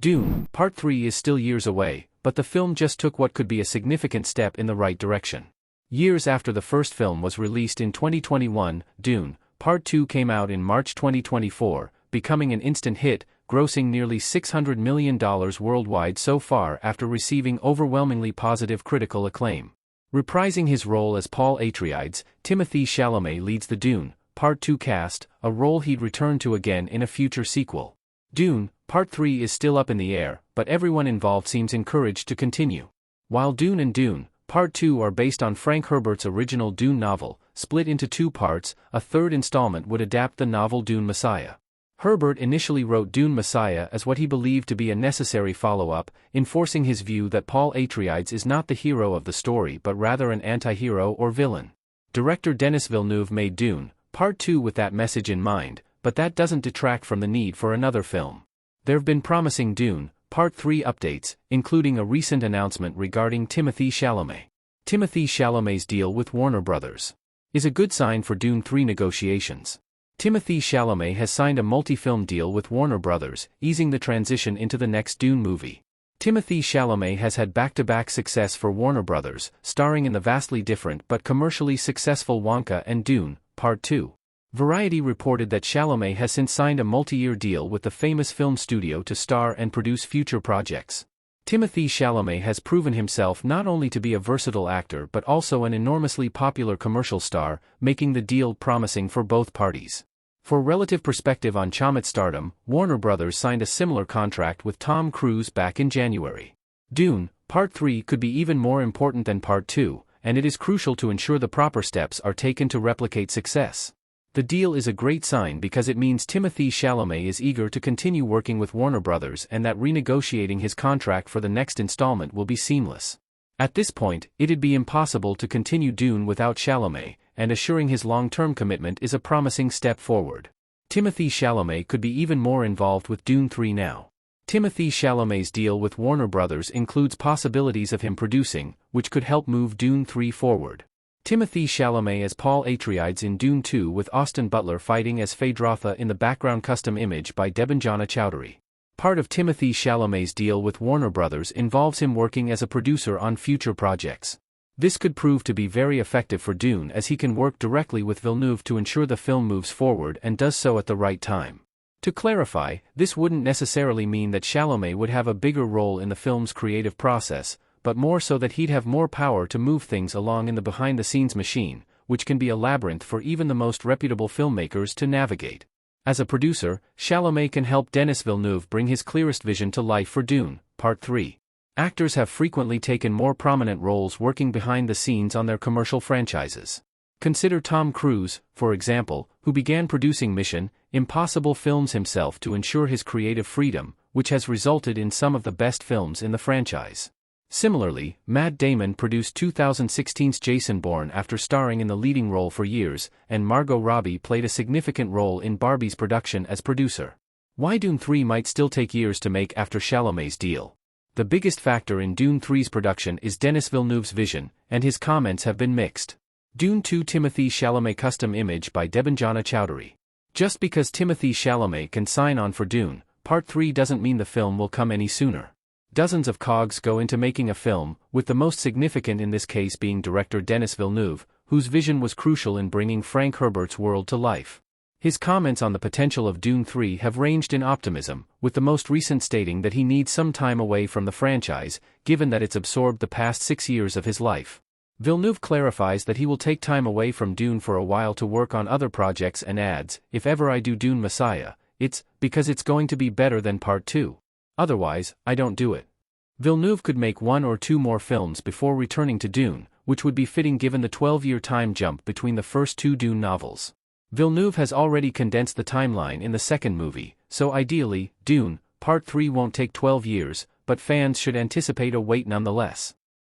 Dune, Part 3 is still years away, but the film just took what could be a significant step in the right direction. Years after the first film was released in 2021, Dune, Part 2 came out in March 2024, becoming an instant hit, grossing nearly $600 million worldwide so far after receiving overwhelmingly positive critical acclaim. Reprising his role as Paul Atreides, Timothée Chalamet leads the Dune, Part 2 cast, a role he'd return to again in a future sequel. Dune, Part 3 is still up in the air, but everyone involved seems encouraged to continue. While Dune and Dune, Part 2 are based on Frank Herbert's original Dune novel, split into two parts, a third installment would adapt the novel Dune Messiah. Herbert initially wrote Dune Messiah as what he believed to be a necessary follow-up, enforcing his view that Paul Atreides is not the hero of the story but rather an anti-hero or villain. Director Denis Villeneuve made Dune, Part 2 with that message in mind, but that doesn't detract from the need for another film. There have been promising Dune, Part 3 updates, including a recent announcement regarding Timothée Chalamet. Timothée Chalamet's deal with Warner Bros. Is a good sign for Dune 3 negotiations. Timothée Chalamet has signed a multi-film deal with Warner Bros., easing the transition into the next Dune movie. Timothée Chalamet has had back-to-back success for Warner Bros., starring in the vastly different but commercially successful Wonka and Dune, Part 2. Variety reported that Chalamet has since signed a multi-year deal with the famous film studio to star and produce future projects. Timothée Chalamet has proven himself not only to be a versatile actor but also an enormously popular commercial star, making the deal promising for both parties. For relative perspective on Chalamet's stardom, Warner Bros. Signed a similar contract with Tom Cruise back in January. Dune, Part 3 could be even more important than Part 2, and it is crucial to ensure the proper steps are taken to replicate success. The deal is a great sign because it means Timothée Chalamet is eager to continue working with Warner Bros. And that renegotiating his contract for the next installment will be seamless. At this point, it'd be impossible to continue Dune without Chalamet, and assuring his long-term commitment is a promising step forward. Timothée Chalamet could be even more involved with Dune 3 now. Timothée Chalamet's deal with Warner Bros. Includes possibilities of him producing, which could help move Dune 3 forward. Timothée Chalamet as Paul Atreides in Dune 2 with Austin Butler fighting as Phaedratha in the background custom image by Debanjana Chowdhury. Part of Timothée Chalamet's deal with Warner Bros. Involves him working as a producer on future projects. This could prove to be very effective for Dune as he can work directly with Villeneuve to ensure the film moves forward and does so at the right time. To clarify, this wouldn't necessarily mean that Chalamet would have a bigger role in the film's creative process, but more so that he'd have more power to move things along in the behind-the-scenes machine, which can be a labyrinth for even the most reputable filmmakers to navigate. As a producer, Chalamet can help Denis Villeneuve bring his clearest vision to life for Dune, Part 3. Actors have frequently taken more prominent roles working behind the scenes on their commercial franchises. Consider Tom Cruise, for example, who began producing Mission Impossible films himself to ensure his creative freedom, which has resulted in some of the best films in the franchise. Similarly, Matt Damon produced 2016's Jason Bourne after starring in the leading role for years, and Margot Robbie played a significant role in Barbie's production as producer. Why Dune 3 might still take years to make after Chalamet's deal? The biggest factor in Dune 3's production is Denis Villeneuve's vision, and his comments have been mixed. Dune 2 Timothée Chalamet custom image by Debanjana Chowdhury. Just because Timothée Chalamet can sign on for Dune, Part 3 doesn't mean the film will come any sooner. Dozens of cogs go into making a film, with the most significant in this case being director Denis Villeneuve, whose vision was crucial in bringing Frank Herbert's world to life. His comments on the potential of Dune 3 have ranged in optimism, with the most recent stating that he needs some time away from the franchise, given that it's absorbed the past 6 years of his life. Villeneuve clarifies that he will take time away from Dune for a while to work on other projects and adds, "If ever I do Dune Messiah, it's because it's going to be better than Part 2. Otherwise, I don't do it." Villeneuve could make 1 or 2 more films before returning to Dune, which would be fitting given the 12-year time jump between the first 2 Dune novels. Villeneuve has already condensed the timeline in the second movie, so ideally, Dune, Part 3 won't take 12 years, but fans should anticipate a wait nonetheless.